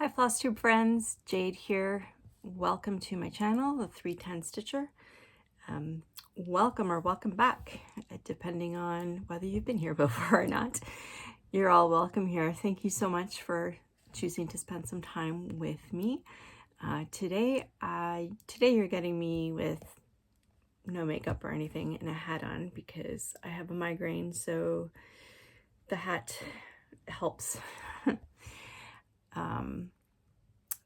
Hi Flosstube friends, Jade here. Welcome to my channel, the 310 Stitcher. Welcome or welcome back, depending on whether you've been here before or not. You're all welcome here. Thank you so much for choosing to spend some time with me. Today you're getting me with no makeup or anything and a hat on because I have a migraine, so the hat helps.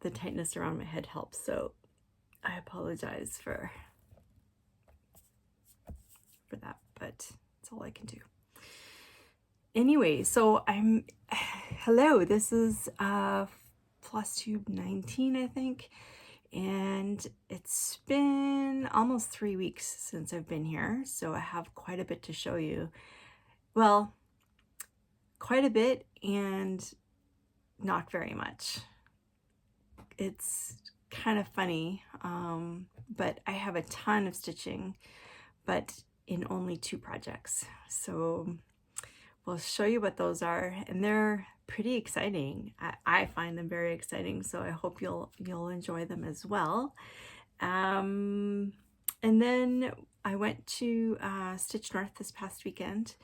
The tightness around my head helps, so I apologize for that, but it's all I can do. Anyway, so hello, this is Flosstube 19, I think, and it's been almost 3 weeks since I've been here, so I have quite a bit to show you. Well, quite a bit and not very much. It's kind of funny, but I have a ton of stitching, but in only 2 projects. So we'll show you what those are, and they're pretty exciting. I find them very exciting, so I hope you'll enjoy them as well. And then I went to Stitch North this past weekend.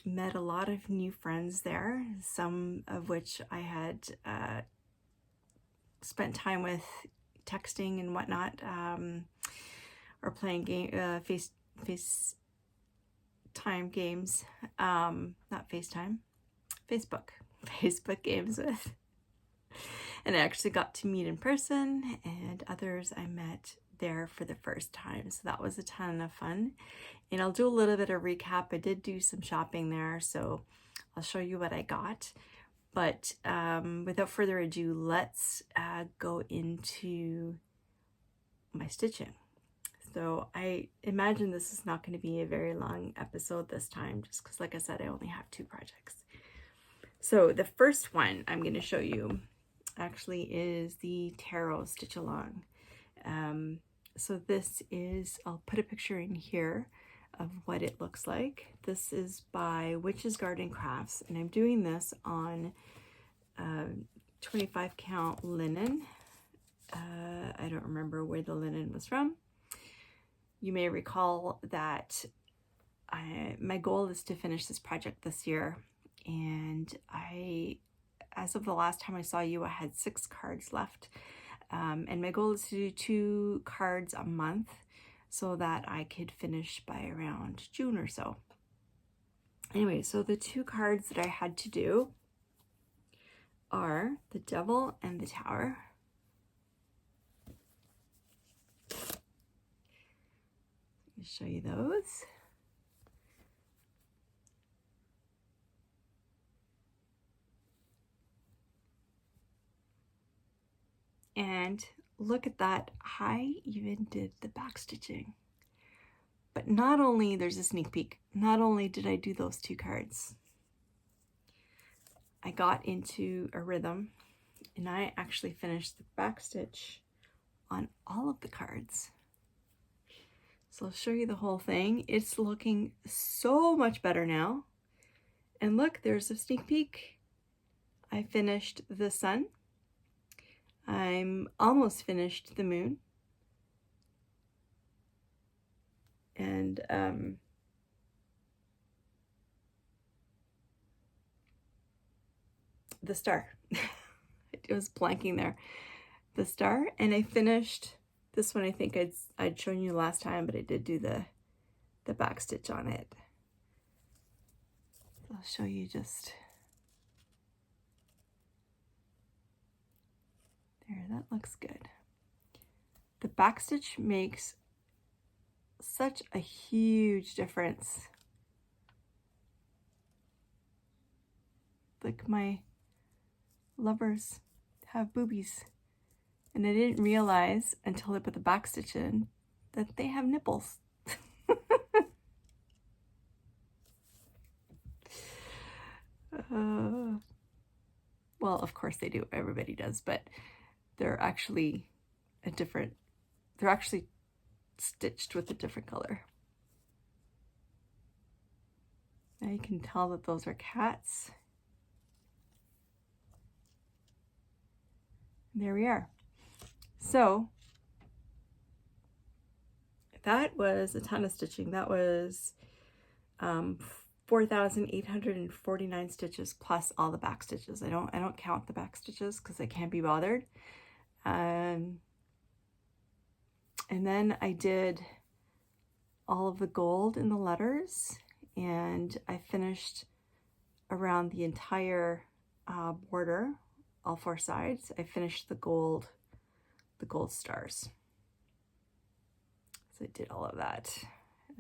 Met a lot of new friends there, some of which I had spent time with texting and whatnot, or playing FaceTime games, not FaceTime, Facebook games with. And I actually got to meet in person, and others I met there for the first time, so that was a ton of fun. And I'll do a little bit of recap. I did do some shopping there, so I'll show you what I got. But without further ado, let's go into my stitching. So I imagine this is not going to be a very long episode this time, just because, like I said, I only have 2 projects. So the first one I'm going to show you actually is the Tarot Stitch Along. So this is, I'll put a picture in here of what it looks like. This is by Witch's Garden Crafts, and I'm doing this on 25 count linen. I don't remember where the linen was from. You may recall that my goal is to finish this project this year, and as of the last time I saw you, I had 6 cards left, and my goal is to do 2 cards a month so that I could finish by around June or so. Anyway, so the 2 cards that I had to do are the Devil and the Tower. Let me show you those. And look at that, I even did the back stitching. But not only, there's a sneak peek, not only did I do those 2 cards, I got into a rhythm and I actually finished the back stitch on all of the cards. So I'll show you the whole thing. It's looking so much better now. And look, there's a sneak peek. I finished the sun. I'm almost finished the moon. And the star. It was blanking there. The star, and I finished this one. I think I'd shown you last time, but I did do the back stitch on it. So I'll show you just there. That looks good. The back stitch makes such a huge difference. Like, my lovers have boobies, and I didn't realize until I put the back stitch in that they have nipples. Well, of course they do, everybody does, but they're actually they're actually stitched with a different color. Now you can tell that those are cats. there we are. So that was a ton of stitching. That was 4,849 stitches plus all the back stitches. I don't count the back stitches because I can't be bothered. And then I did all of the gold in the letters, and I finished around the entire border, all four sides. I finished the gold stars. So I did all of that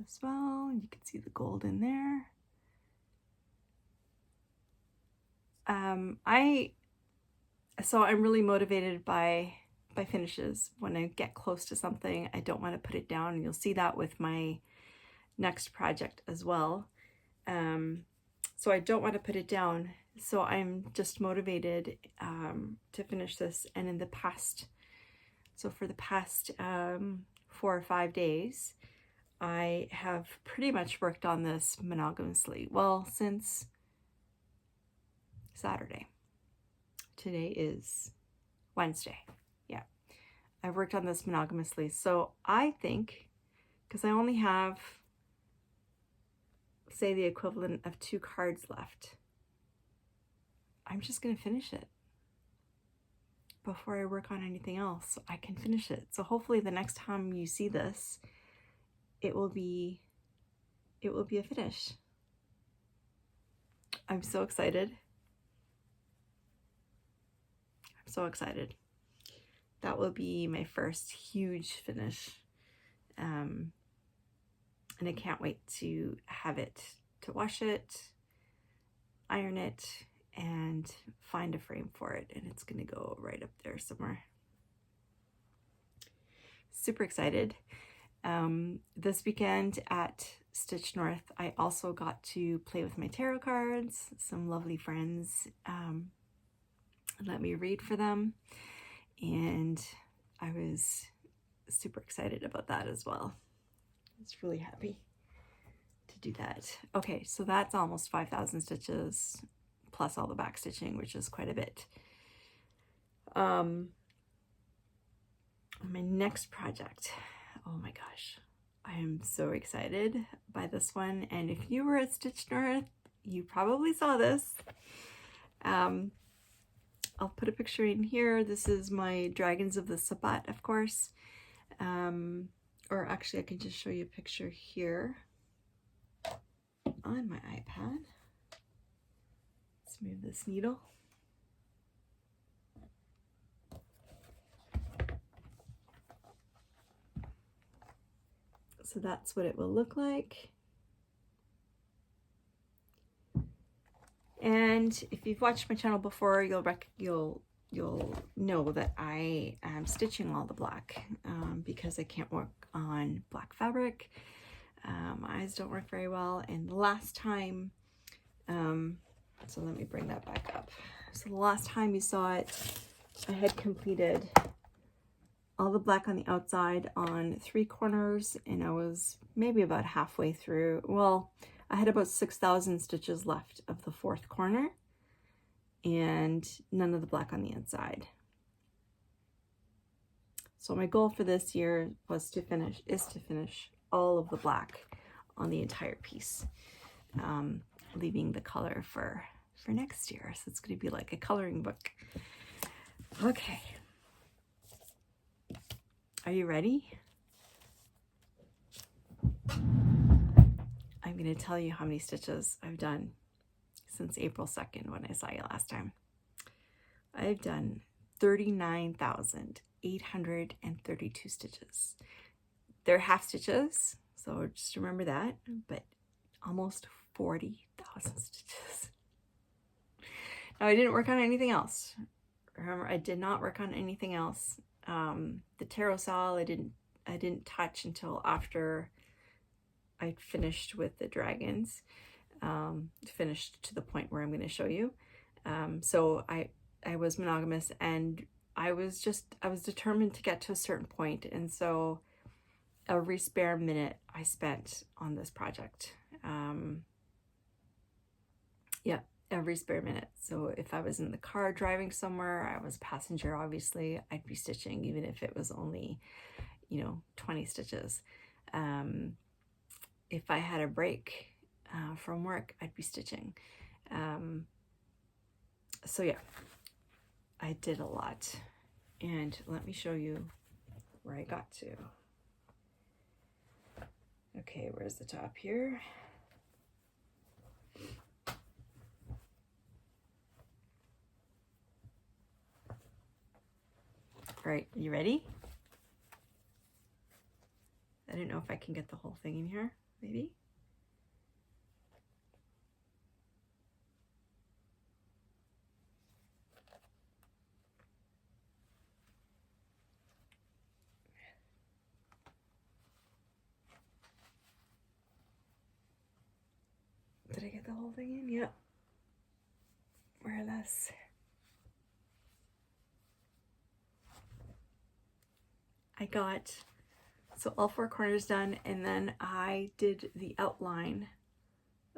as well. You can see the gold in there. So I'm really motivated by finishes. When I get close to something, I don't want to put it down, and you'll see that with my next project as well. So I don't want to put it down. So I'm just motivated to finish this. And in the past, so for the past 4 or 5 days, I have pretty much worked on this monogamously. Well, since Saturday. Today is Wednesday. Yeah, I've worked on this monogamously. So I think, because I only have, say, the equivalent of 2 cards left, I'm just going to finish it before I work on anything else. So I can finish it. So hopefully the next time you see this, it will be a finish. I'm so excited. So excited. That will be my first huge finish, and I can't wait to have it, to wash it, iron it, and find a frame for it, and it's gonna go right up there somewhere. Super excited. This weekend at Stitch North, I also got to play with my tarot cards. Some lovely friends let me read for them, and I was super excited about that as well. I was really happy to do that. Okay, so that's almost 5,000 stitches plus all the back stitching, which is quite a bit. My next project, oh my gosh, I am so excited by this one. And if you were at Stitch North, you probably saw this. I'll put a picture in here. This is my Dragons of the Sabbat, of course. Or actually, I can just show you a picture here on my iPad. Let's move this needle. So that's what it will look like. And if you've watched my channel before, you'll know that I am stitching all the black because I can't work on black fabric. My eyes don't work very well. And the last time, so let me bring that back up. So the last time you saw it, I had completed all the black on the outside on 3 corners, and I was maybe about halfway through. Well, I had about 6,000 stitches left of the 4th corner and none of the black on the inside. So my goal for this year is to finish all of the black on the entire piece, leaving the color for next year. So it's going to be like a coloring book. Okay. Are you ready? I'm going to tell you how many stitches I've done since April 2nd when I saw you last time. I've done 39,832 stitches. They're half stitches, so just remember that, but almost 40,000 stitches. Now, I didn't work on anything else. Remember, I did not work on anything else. The tarot saw I didn't touch until after I finished with the dragons, finished to the point where I'm going to show you. So I was monogamous, and I was determined to get to a certain point, and so every spare minute I spent on this project. Yeah, every spare minute. So if I was in the car driving somewhere, I was a passenger, obviously, I'd be stitching, even if it was only, 20 stitches. If I had a break from work, I'd be stitching. So yeah, I did a lot. And let me show you where I got to. Okay, where's the top here? All right, you ready? I don't know if I can get the whole thing in here, maybe. Did I get the whole thing in? Yeah. More or less. I got all 4 corners done, and then I did the outline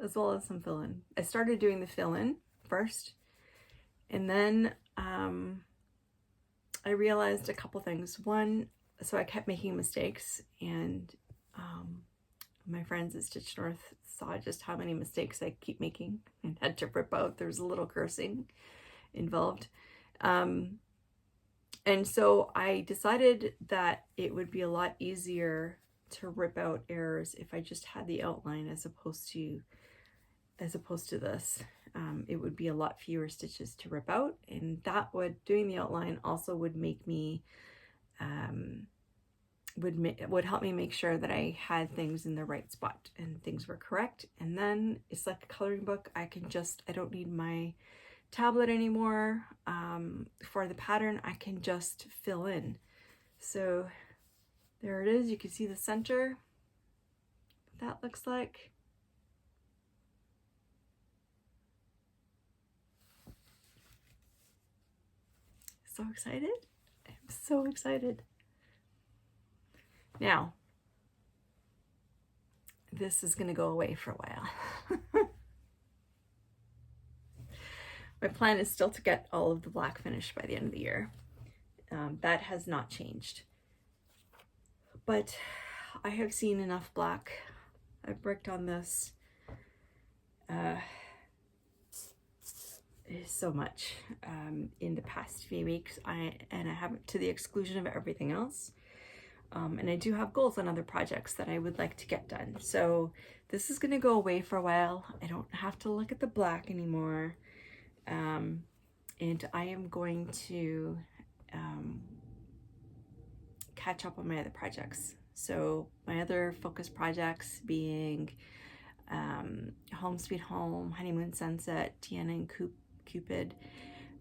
as well as some fill-in. I started doing the fill-in first, and then I realized a couple things. One, so I kept making mistakes, and my friends at Stitch North saw just how many mistakes I keep making and had to rip out. There's a little cursing involved. And so I decided that it would be a lot easier to rip out errors if I just had the outline as opposed to this. It would be a lot fewer stitches to rip out, and that doing the outline also would make me would help me make sure that I had things in the right spot and things were correct. And then it's like a coloring book. I don't need my tablet anymore. For the pattern, I can just fill in. So there it is. You can see the center, what that looks like. So excited. I'm so excited. Now, this is going to go away for a while. My plan is still to get all of the black finished by the end of the year. That has not changed. But I have seen enough black. I've worked on this so much in the past few weeks. I haven't, to the exclusion of everything else. And I do have goals on other projects that I would like to get done. So this is going to go away for a while. I don't have to look at the black anymore. And I am going to catch up on my other projects. So my other focus projects being Home Sweet Home, Honeymoon Sunset, Tiana and Cupid,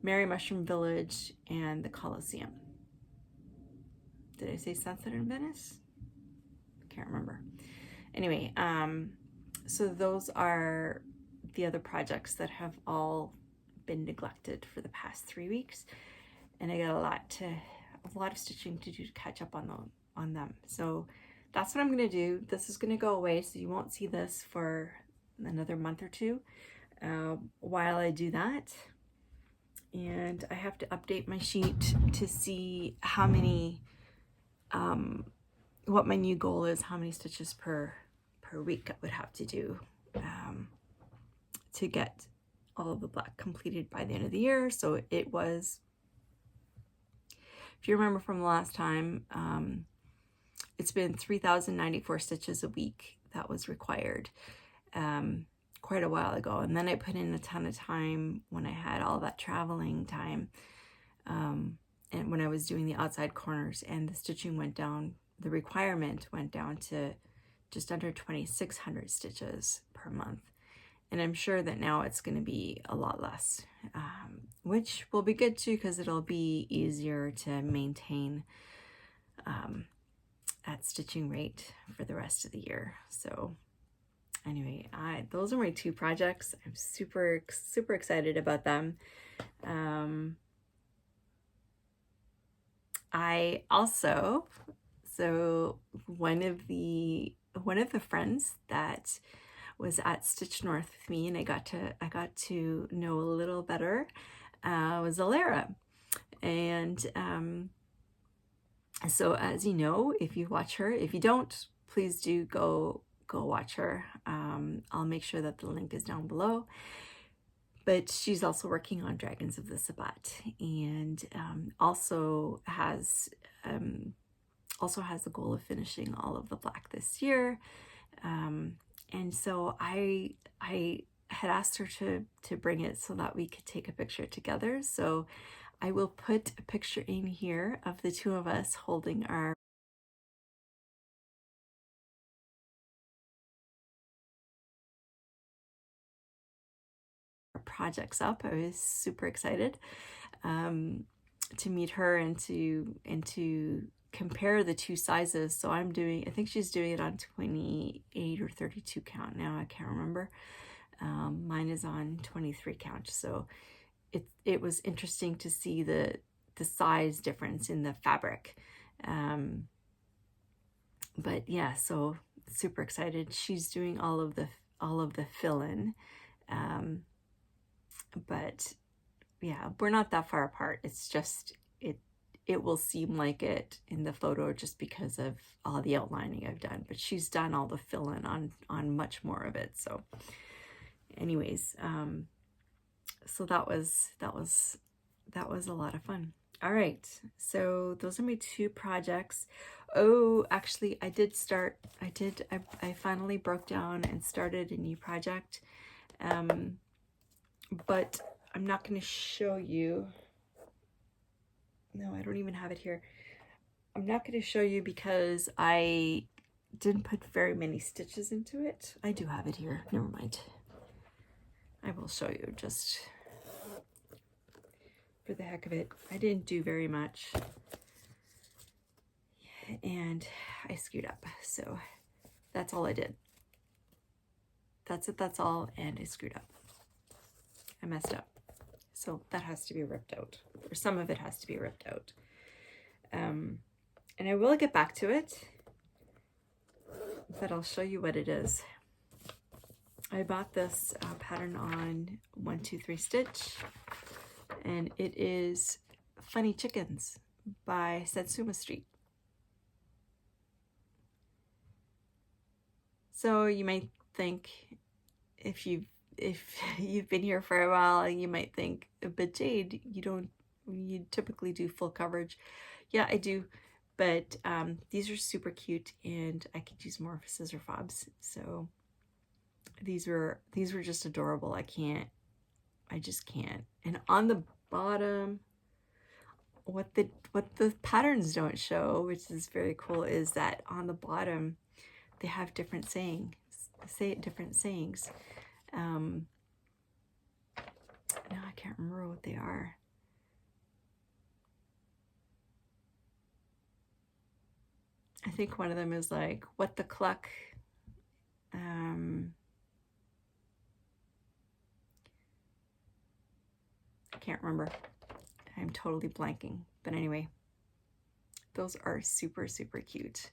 Merry Mushroom Village, and the Colosseum. Did I say Sunset in Venice? Can't remember. Anyway, so those are the other projects that have all been neglected for the past 3 weeks, and I got a lot of stitching to do to catch up on them. So that's what I'm gonna do. This is gonna go away, so you won't see this for another month or two while I do that. And I have to update my sheet to see how many what my new goal is, how many stitches per week I would have to do to get all of the black completed by the end of the year. So it was, if you remember from the last time, it's been 3,094 stitches a week that was required quite a while ago. And then I put in a ton of time when I had all that traveling time, and when I was doing the outside corners, and the stitching went down, the requirement went down to just under 2,600 stitches per month. And I'm sure that now it's going to be a lot less, which will be good too, because it'll be easier to maintain at stitching rate for the rest of the year. So anyway, those are my 2 projects. I'm super excited about them. I also, so one of the friends that was at Stitch North with me, and I got to know a little better, was Alara. And so as you know, if you watch her, if you don't, please do go watch her. I'll make sure that the link is down below. But she's also working on Dragons of the Sabbat, and also has the goal of finishing all of the black this year. And so I had asked her to bring it so that we could take a picture together. So I will put a picture in here of the two of us holding our projects up. I was super excited to meet her and to compare the two sizes. So I think she's doing it on 28 or 32 count now, I can't remember. Mine is on 23 count. So it was interesting to see the size difference in the fabric. But yeah, so super excited. She's doing all of the fill-in. But yeah, we're not that far apart. It's just it will seem like it in the photo just because of all the outlining I've done, but she's done all the fill-in on much more of it. So anyways, so that was a lot of fun. All right, so those are my two projects. Oh, actually I finally broke down and started a new project, but I'm not going to show you. No, I don't even have it here. I'm not going to show you because I didn't put very many stitches into it. I do have it here. Never mind. I will show you just for the heck of it. I didn't do very much. And I screwed up. So that's all I did. That's it. That's all. And I screwed up. I messed up. So that has to be ripped out, or some of it has to be ripped out. And I will get back to it, but I'll show you what it is. I bought this pattern on 1-2-3 Stitch, and it is Funny Chickens by Satsuma Street. So you might think, if you've been here for a while, you might think, but Jade, you typically do full coverage. Yeah, I do, but these are super cute, and I could use more scissor fobs. So these were just adorable. I just can't. And on the bottom, what the patterns don't show, which is very cool, is that on the bottom they have different sayings. No, I can't remember what they are. I think one of them is like, what the cluck. I can't remember. I'm totally blanking. But anyway, those are super, super cute.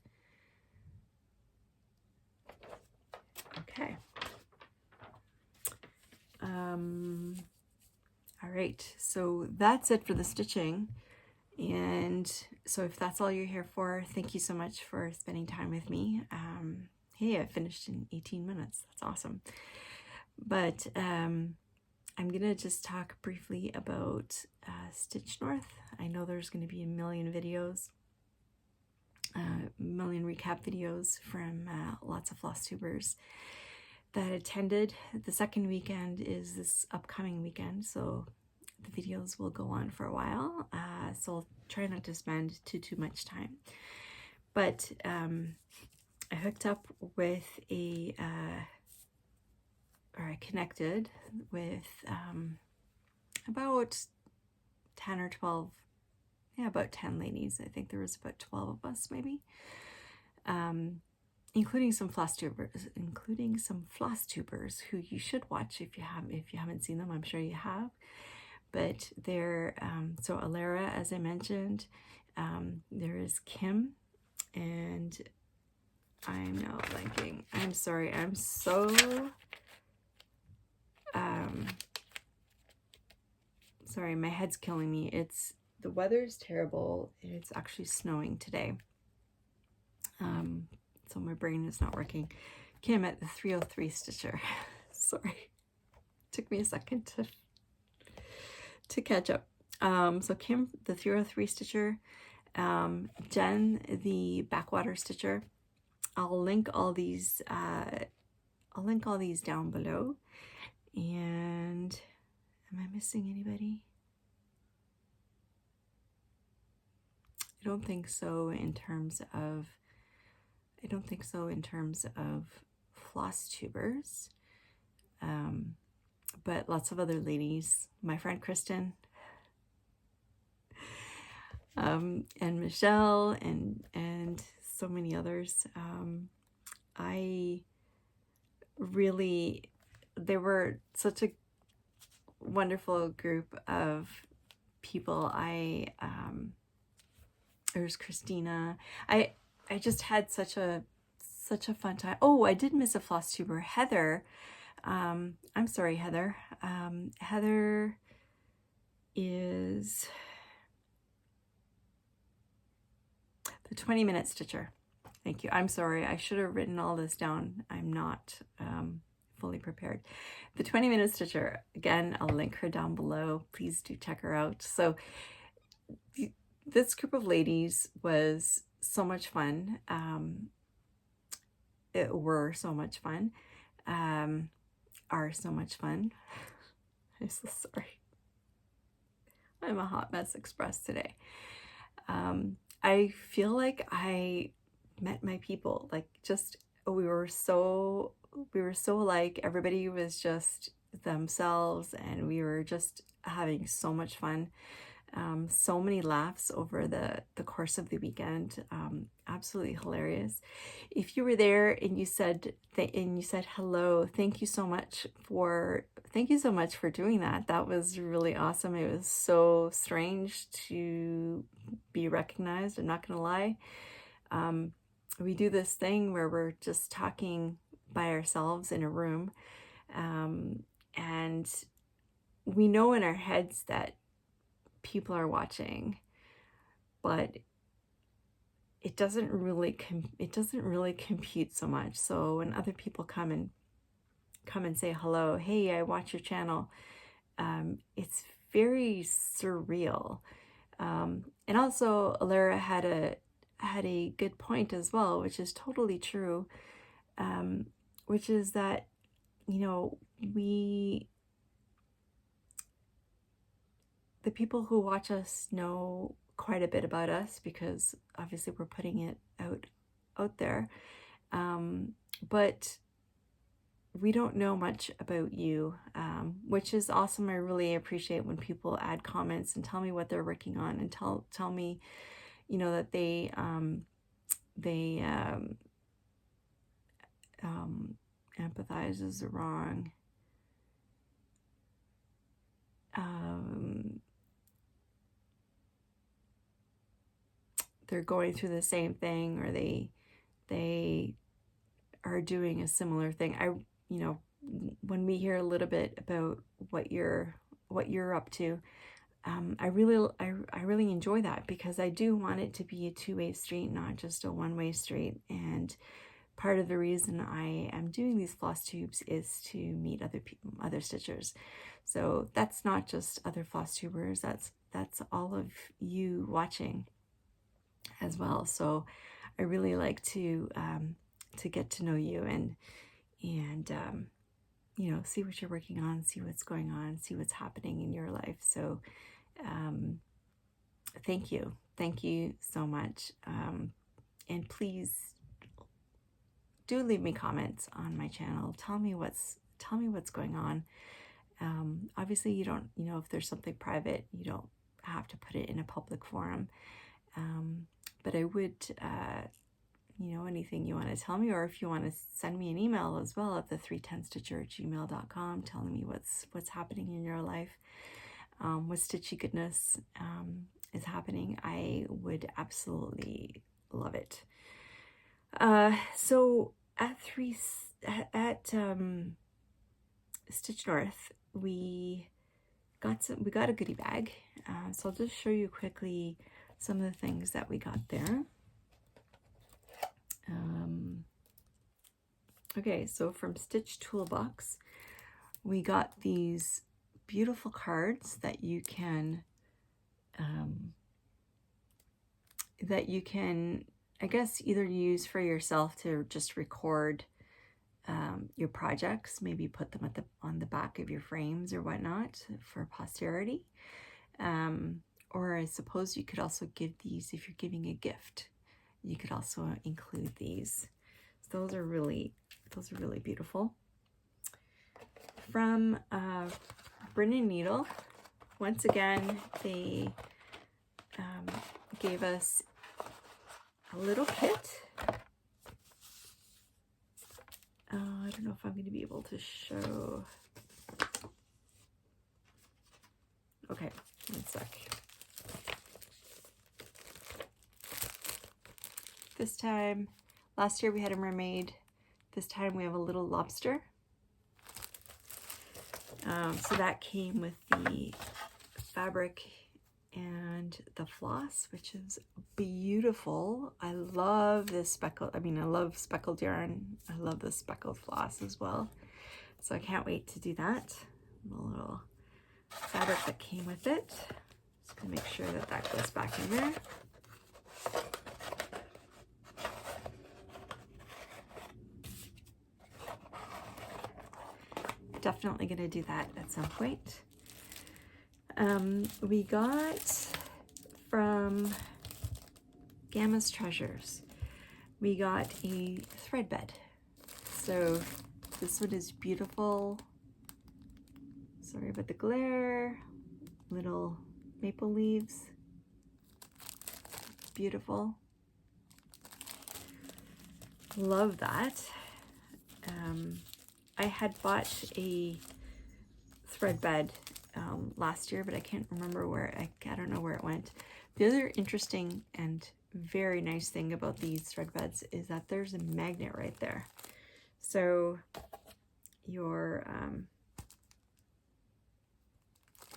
Okay. All right, so that's it for the stitching. And so if that's all you're here for, thank you so much for spending time with me. Hey, I finished in 18 minutes. That's awesome. But I'm gonna just talk briefly about Stitch North. I know there's gonna be a million videos, million recap videos from lots of Flosstubers that attended. The second weekend is this upcoming weekend, so the videos will go on for a while. So I'll try not to spend too much time. But I hooked up with I connected with about 10 or 12, yeah, about 10 ladies. I think there was about 12 of us maybe. Including some Flosstubers, who you should watch if you haven't seen them. I'm sure you have. But they're so Alara, as I mentioned, there is Kim, and I'm now blanking. I'm sorry. I'm so sorry, my head's killing me. The weather's terrible. It's actually snowing today. So my brain is not working. Kim at the 303 Stitcher. Sorry. Took me a second to catch up. So Kim, the 303 Stitcher, Jen, the Backwater Stitcher. I'll link all these down below. And am I missing anybody? I don't think so in terms of Flosstubers. But lots of other ladies. My friend Kristen, and Michelle, and so many others. They were such a wonderful group of people. There's Christina. I just had such a fun time. Oh, I did miss a Flosstuber, Heather. I'm sorry, Heather. Heather is the 20-minute stitcher. Thank you. I'm sorry. I should have written all this down. I'm not fully prepared. The 20-minute stitcher. Again, I'll link her down below. Please do check her out. So this group of ladies was so much fun. Were so much fun. Are so much fun. I'm so sorry. I'm a hot mess express today. I feel like I met my people. Like, just we were so alike. Everybody was just themselves, and we were just having so much fun. So many laughs over the course of the weekend. Absolutely hilarious. If you were there and you said hello, thank you so much for doing that. That was really awesome. It was so strange to be recognized. I'm not gonna lie. We do this thing where we're just talking by ourselves in a room, and we know in our heads that people are watching, but it doesn't really compute so much. So when other people come and say hello, hey, I watch your channel, it's very surreal. And also Alara had a good point as well, which is totally true, which is that, you know, the people who watch us know quite a bit about us, because obviously we're putting it out there, but we don't know much about you, which is awesome. I really appreciate when people add comments and tell me what they're working on, and tell me, you know, that they empathize is wrong. They're going through the same thing, or they are doing a similar thing. You know, when we hear a little bit about what you're up to, I really enjoy that, because I do want it to be a two-way street, not just a one-way street. And part of the reason I am doing these floss tubes is to meet other people, other stitchers. So that's not just other floss tubers, that's all of you watching as well. So I really like to get to know you and you know, see what you're working on, see what's going on, see what's happening in your life. So thank you so much, and please do leave me comments on my channel. Tell me what's going on. Obviously you don't, you know, if there's something private, you don't have to put it in a public forum, but I would, you know, anything you want to tell me, or if you want to send me an email as well at the 310stitcher@gmail.com, telling me what's happening in your life, what stitchy goodness is happening, I would absolutely love it. So at Stitch North, we got a goodie bag. So I'll just show you quickly some of the things that we got there. Okay, so from Stitch Toolbox, we got these beautiful cards that you can I guess either use for yourself to just record your projects, maybe put them on the back of your frames or whatnot for posterity. Or I suppose you could also give these if you're giving a gift. You could also include these. So those are really beautiful. From Brennan Needle, once again, they gave us a little kit. I don't know if I'm going to be able to show. Okay, one sec. This time, last year we had a mermaid. This time we have a little lobster. So that came with the fabric and the floss, which is beautiful. I love this speckled, I love speckled yarn. I love the speckled floss as well. So I can't wait to do that. The little fabric that came with it. Just gonna make sure that that goes back in there. Definitely gonna do that at some point. We got from Gamma's Treasures, we got a thread bed. So this one is beautiful. Sorry about the glare. Little maple leaves. Beautiful. Love that. I had bought a thread bed last year, but I can't remember where, I don't know where it went. The other interesting and very nice thing about these thread beds is that there's a magnet right there. So your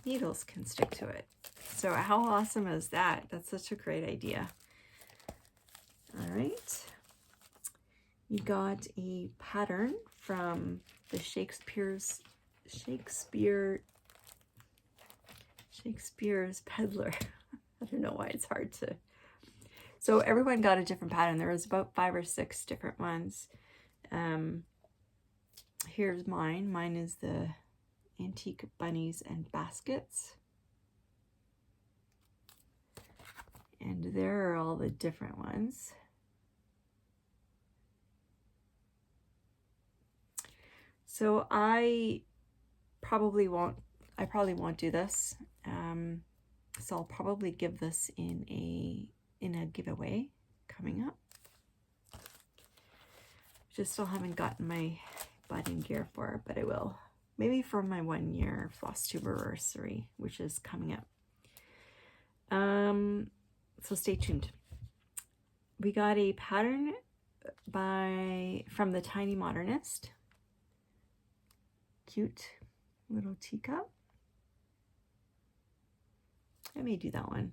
needles can stick to it. So how awesome is that? That's such a great idea. All right. We got a pattern from the Shakespeare's Peddler. I don't know why it's hard to. So everyone got a different pattern. There was about 5 or 6 different ones. Here's mine. Mine is the antique bunnies and baskets. And there are all the different ones. So I probably won't do this. So I'll probably give this in a giveaway coming up. Just still haven't gotten my button gear for it, but I will. Maybe for my 1-year Flosstube anniversary, which is coming up. So stay tuned. We got a pattern from the Tiny Modernist. Cute little teacup. I may do that one.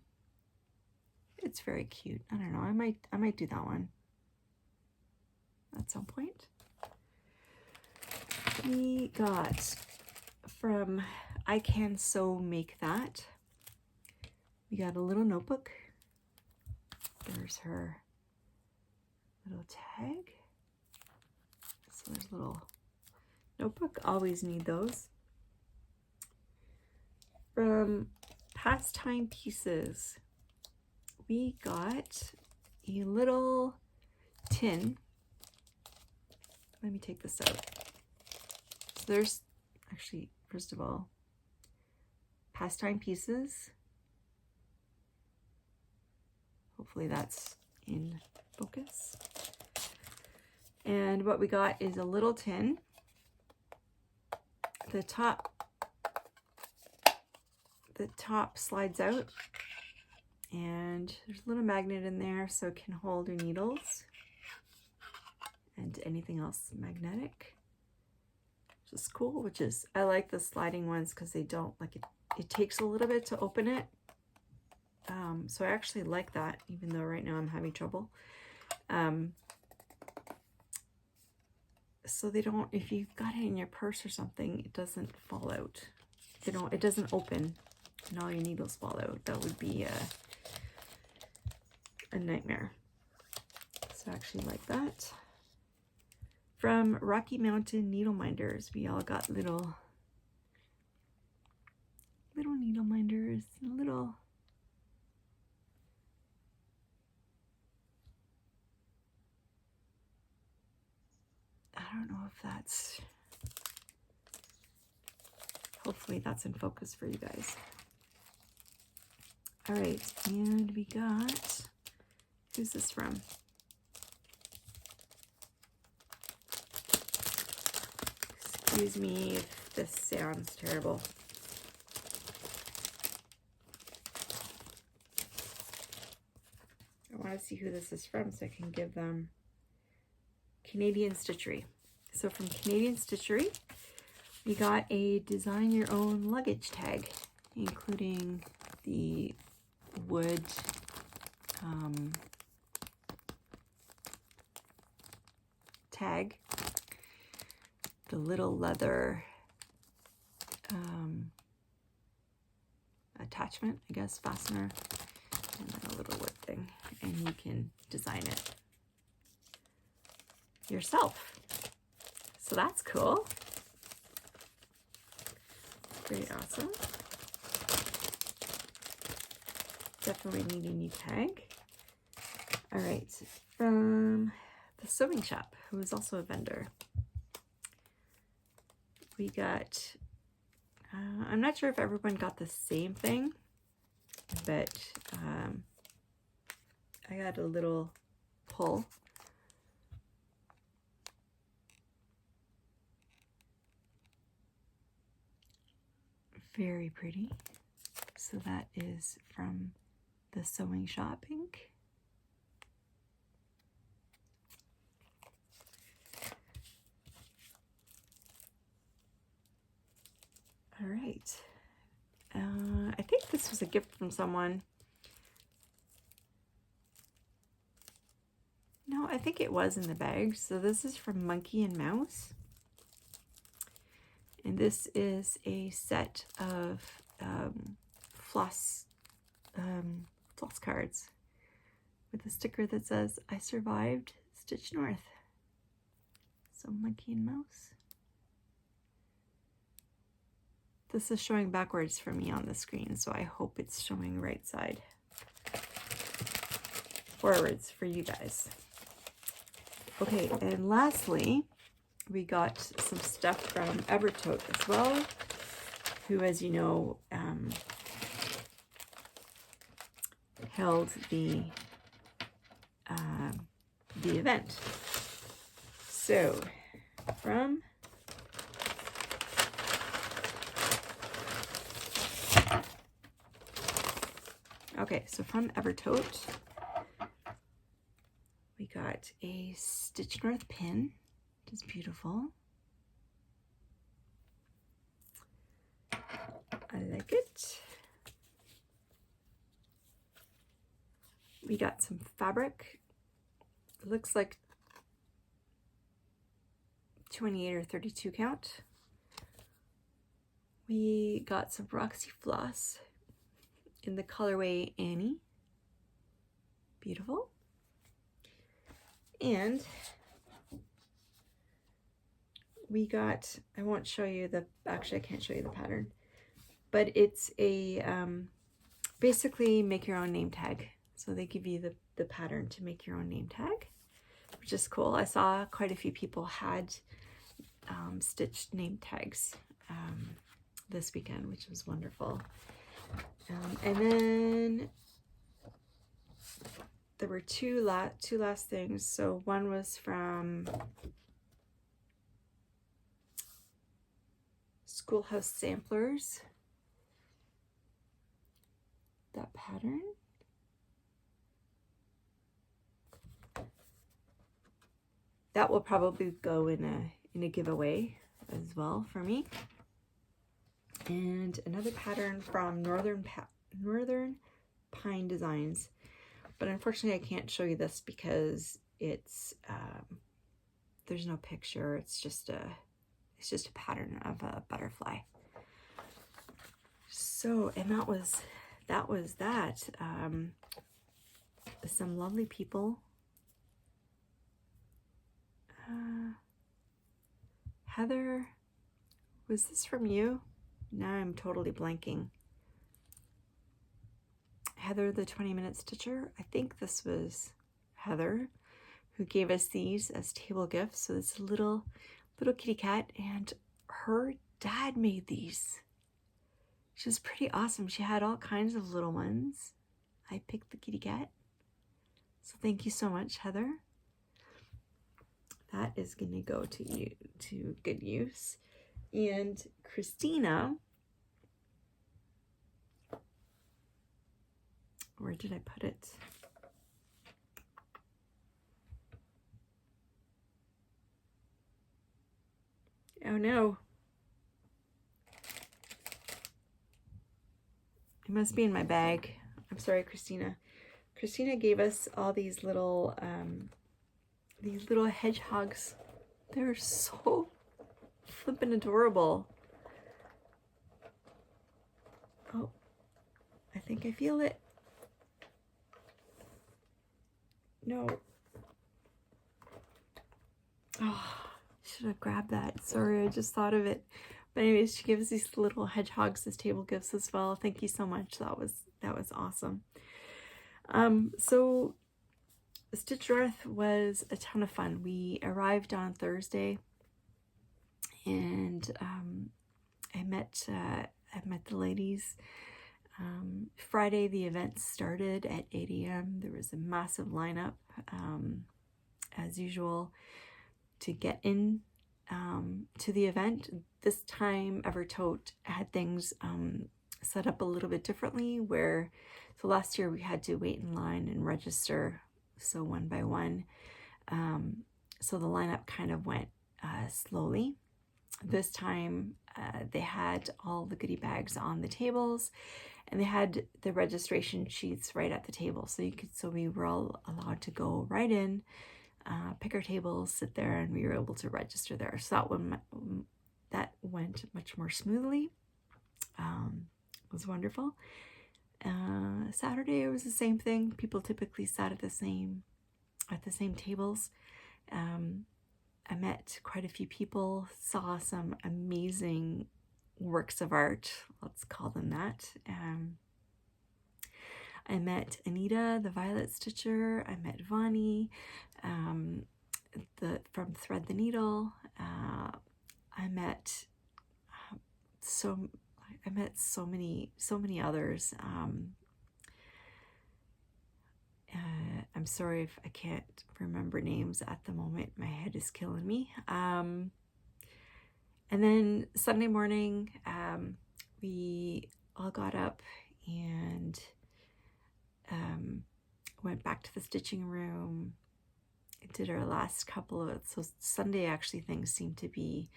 It's very cute. I don't know. I might do that one at some point. We got from I Can So Make That. We got a little notebook. There's her little tag. So there's a little notebook. Always need those. From Pastime Pieces, we got a little tin. Let me take this out. So there's actually, first of all, Pastime Pieces. Hopefully that's in focus. And what we got is a little tin. The top slides out, and there's a little magnet in there so it can hold your needles. and anything else magnetic, which is cool. Which is, I like the sliding ones because they don't, like, it takes a little bit to open it. So I actually like that, even though right now I'm having trouble. So they don't, if you've got it in your purse or something, it doesn't fall out. It doesn't open and all your needles fall out. That would be a nightmare. So I actually like that. From Rocky Mountain Needle Minders, we all got little needle minders, little. I don't know if that's, hopefully that's in focus for you guys. All right, and we got, who's this from? Excuse me if this sounds terrible. I want to see who this is from so I can give them. Canadian Stitchery. So from Canadian Stitchery, we got a design your own luggage tag, including the wood tag, the little leather attachment, I guess, fastener, and then a little wood thing, and you can design it yourself. So that's cool. Pretty awesome. Definitely need a new tag. All right, from the sewing shop, who is also a vendor, we got, I'm not sure if everyone got the same thing, but I got a little pull. Very pretty. So that is from the Sewing Shop Ink. All right. I think this was a gift from someone. No, I think it was in the bag. So this is from Mony Mouse. And this is a set of floss cards with a sticker that says, "I survived Stitch North." So Mony Mouse. This is showing backwards for me on the screen, so I hope it's showing right side forwards for you guys. Okay, and lastly, we got some stuff from Everto as well, who, as you know, held the event. So from Everto, we got a Stitch North pin, which is beautiful. I like it. We got some fabric. It looks like 28 or 32 count. We got some Roxy floss in the colorway Annie. Beautiful. And we got, I won't show you the, actually I can't show you the pattern, but it's a, basically make your own name tag. So they give you the pattern to make your own name tag, which is cool. I saw quite a few people had stitched name tags this weekend, which was wonderful. And then there were two last things. So one was from Schoolhouse Samplers, that pattern. that will probably go in a giveaway as well for me. And another pattern from Northern Pine Designs, but unfortunately I can't show you this because it's there's no picture. It's just a pattern of a butterfly. So, and that was that. Some lovely people. Heather, was this from you? Now I'm totally blanking. Heather, the 20-minute stitcher. I think this was Heather who gave us these as table gifts. So it's a little kitty cat, and her dad made these. She was pretty awesome. She had all kinds of little ones. I picked the kitty cat. So thank you so much, Heather. That is going to go to you to good use. And Christina, where did I put it? Oh no. It must be in my bag. I'm sorry, Christina. Christina gave us all these little hedgehogs. They're so flippin' adorable. Oh, I think I feel it. No. Oh, should have grabbed that. Sorry, I just thought of it. But anyways, she gives these little hedgehogs as table gifts as well. Thank you so much. That was awesome. So Stitch Earth was a ton of fun. We arrived on Thursday, and I met the ladies. Friday the event started at 8 a.m. There was a massive lineup, as usual, to get in to the event. This time Everto had things set up a little bit differently, where so last year we had to wait in line and register, so one by one. So the lineup kind of went slowly. This time they had all the goodie bags on the tables, and they had the registration sheets right at the table, so we were all allowed to go right in, pick our tables, sit there, and we were able to register there. So that went much more smoothly. It was wonderful. Saturday it was the same thing. People typically sat at the same tables. I met quite a few people, saw some amazing works of art, let's call them that. I met Anita, the Violet Stitcher. I met Vani, from Thread the Needle. I met so many others. I'm sorry if I can't remember names at the moment. My head is killing me. And then Sunday morning, we all got up and went back to the stitching room. Did our last couple of, so Sunday actually things seem to be,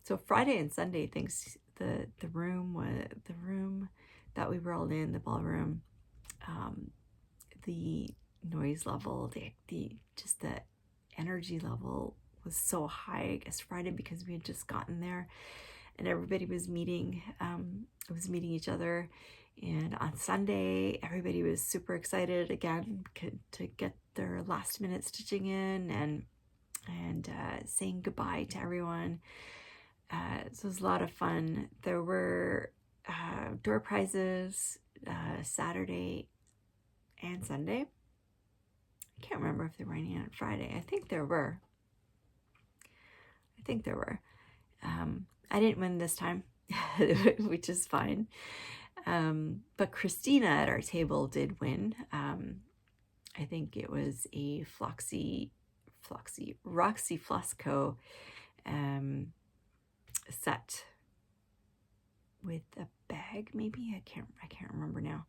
so Friday and Sunday things, the room that we were all in, the ballroom, the noise level, the energy level was so high, I guess Friday, because we had just gotten there and everybody was meeting each other. And on Sunday, everybody was super excited again to get their last minute stitching in and saying goodbye to everyone. So it was a lot of fun. There were door prizes Saturday and Sunday. I can't remember if there were any on Friday. I think there were. I didn't win this time, which is fine. But Christina at our table did win. I think it was a Roxy Flosco set with a bag, maybe. I can't remember now.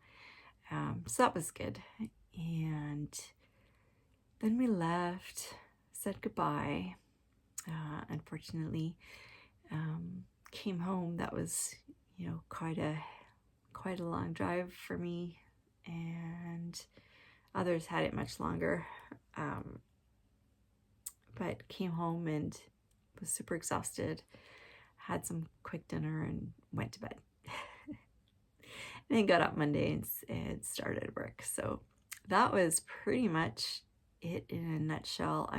So that was good. And then we left said goodbye. Unfortunately, came home. That was, you know, quite a long drive for me, and others had it much longer. But came home and was super exhausted, had some quick dinner and went to bed. And then got up Monday and started work. So that was pretty much it in a nutshell.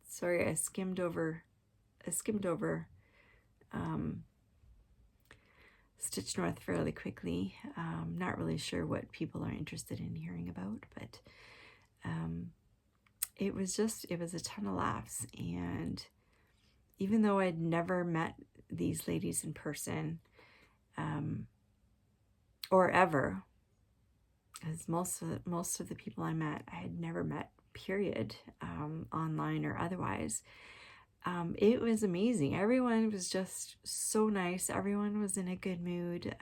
Sorry, I skimmed over Stitch North fairly quickly. Not really sure what people are interested in hearing about, but it was a ton of laughs. And even though I'd never met these ladies in person, or ever, because most of the people I met I had never met, period, online or otherwise. It was amazing. Everyone was just so nice. Everyone was in a good mood.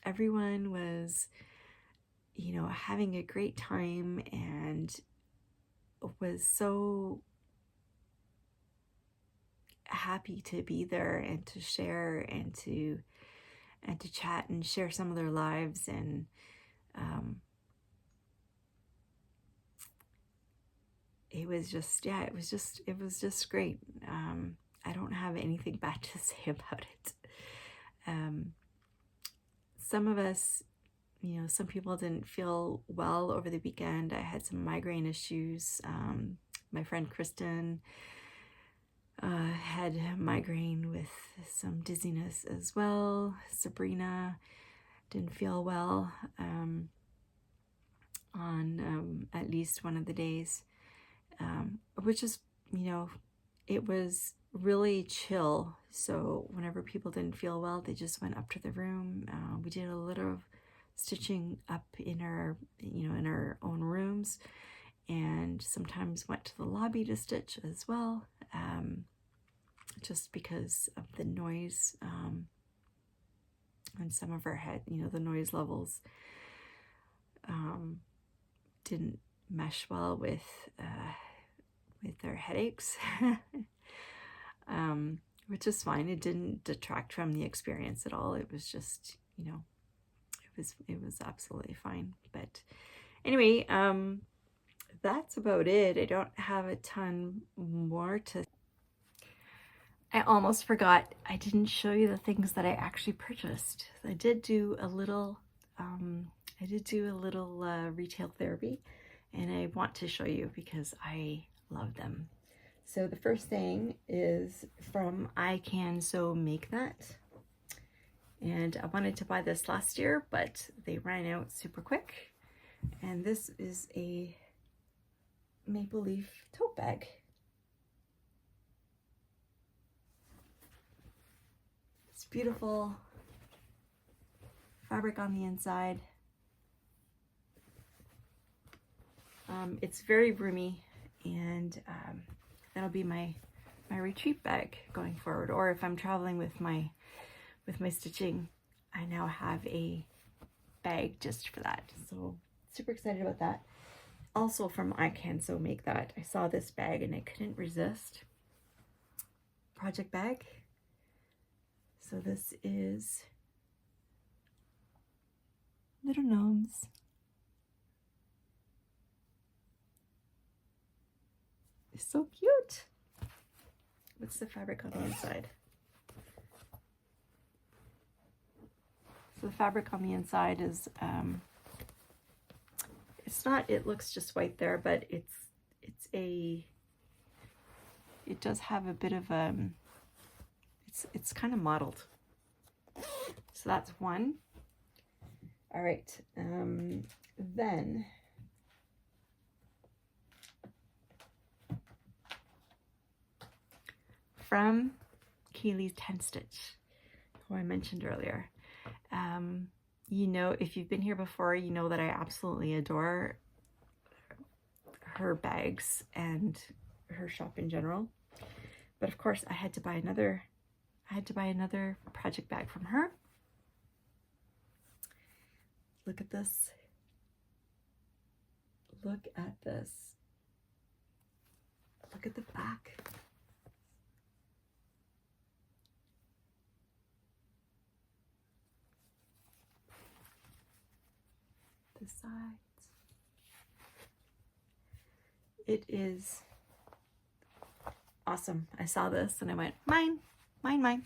Everyone was, you know, having a great time and was so happy to be there and to share and to chat and share some of their lives. And it was just great. I don't have anything bad to say about it. Some of us, you know, some people didn't feel well over the weekend. I had some migraine issues. My friend Kristen had migraine with some dizziness as well. Sabrina didn't feel well on at least one of the days, which is, you know, it was really chill. So whenever people didn't feel well, they just went up to the room. We did a little stitching up in our, you know, in our own rooms, and sometimes went to the lobby to stitch as well, just because of the noise, and some of our head, you know, the noise levels didn't mesh well with their headaches, which is fine. It didn't detract from the experience at all. It was just, you know, it was absolutely fine. But anyway, that's about it. I don't have a ton more to. I almost forgot. I didn't show you the things that I actually purchased. I did do a little retail therapy, and I want to show you because I love them. So the first thing is from I Can Sew Make That. And I wanted to buy this last year, but they ran out super quick. And this is a maple leaf tote bag. It's beautiful fabric on the inside. It's very roomy, and that'll be my retreat bag going forward. Or if I'm traveling with my stitching, I now have a bag just for that. So super excited about that. Also from I Can Sew Make That, I saw this bag and I couldn't resist. Project bag. So this is little gnomes. It's so cute. What's the fabric on the inside? So the fabric on the inside is, it's not, it looks just white there, but it does have a bit of, it's kind of mottled. So that's one. All right, then from Kaylee's 10 Stitch, who I mentioned earlier. You know, if you've been here before, you know that I absolutely adore her bags and her shop in general. But of course, I had to buy another project bag from her. Look at this. Look at this. Look at the back. The sides. It is awesome. I saw this and I went, mine, mine, mine.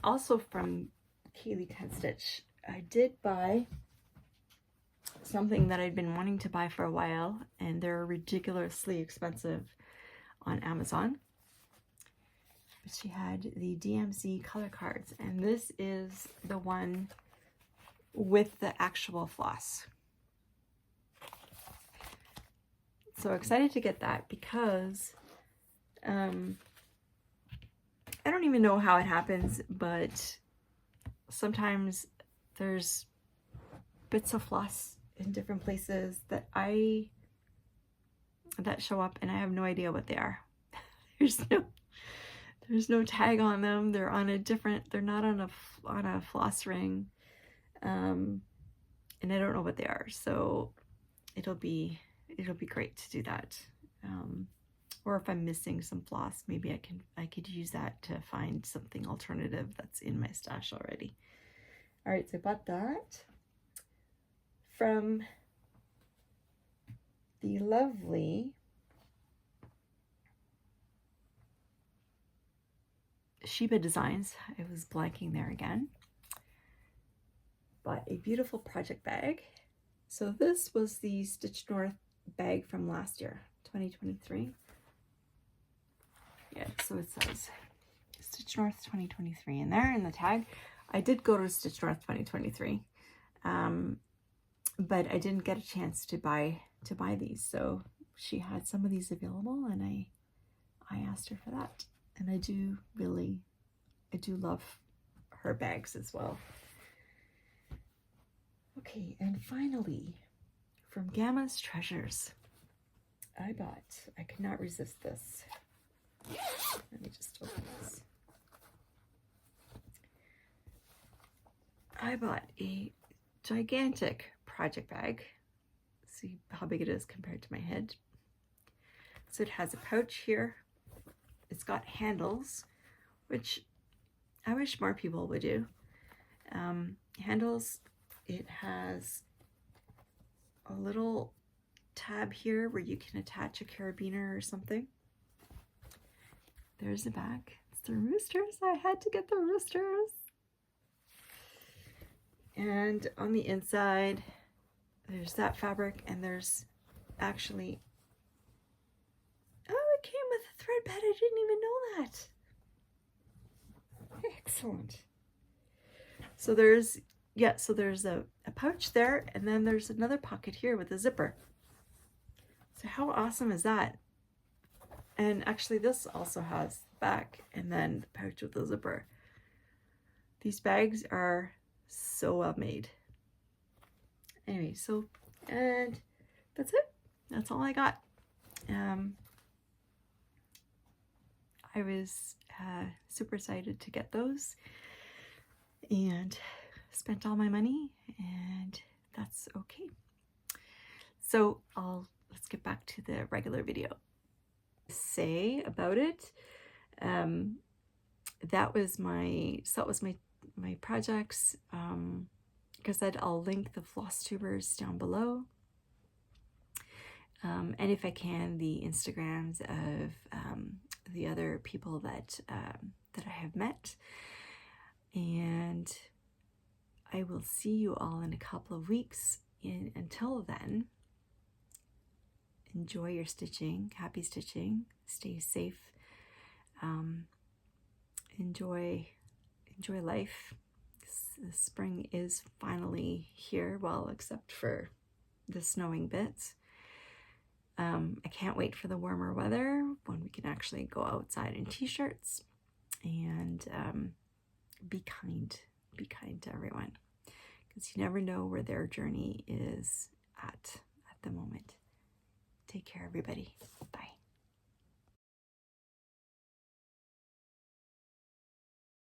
Also from Kaylee 10 Stitch, I did buy something that I'd been wanting to buy for a while, and they're ridiculously expensive on Amazon. She had the DMC color cards, and this is the one with the actual floss. So excited to get that because I don't even know how it happens, but sometimes there's bits of floss in different places that show up and I have no idea what they are. There's no tag on them. They're on a different, they're not on a floss ring. And I don't know what they are. So it'll be great to do that. Or if I'm missing some floss, maybe I could use that to find something alternative that's in my stash already. All right, so I bought that from the lovely Sheba Designs. I was blanking there again. Bought a beautiful project bag. So this was the Stitch North bag from last year, 2023. Yeah, so it says Stitch North 2023 in there in the tag. I did go to Stitch North 2023, but I didn't get a chance to buy these. So she had some of these available, and I asked her for that. And I do love her bags as well. Okay, and finally, from Gamma's Treasures, I could not resist this. Let me just open this. I bought a gigantic project bag. See how big it is compared to my head. So it has a pouch here. It's got handles, which I wish more people would do. Handles, it has a little tab here where you can attach a carabiner or something. There's the back. It's the roosters. I had to get the roosters. And on the inside, there's that fabric, and there's actually, oh, it came with a thread bed. I didn't even know that. Excellent. So there's, yeah, so there's a pouch there, and then there's another pocket here with a zipper. So how awesome is that? And actually this also has the back and then the pouch with the zipper. These bags are so well made. Anyway, so, and that's it. That's all I got. I was super excited to get those and spent all my money, and that's okay. So let's get back to the regular video. Say about it, that was my projects. Like I said, I'll link the Flosstubers down below, and if I can, the Instagrams of the other people that I have met. And I will see you all in a couple of weeks. Until then, enjoy your stitching. Happy stitching. Stay safe. Enjoy life. The spring is finally here, well, except for the snowing bits. I can't wait for the warmer weather when we can actually go outside in t-shirts. And be kind to everyone, because you never know where their journey is at the moment. Take care, everybody. Bye.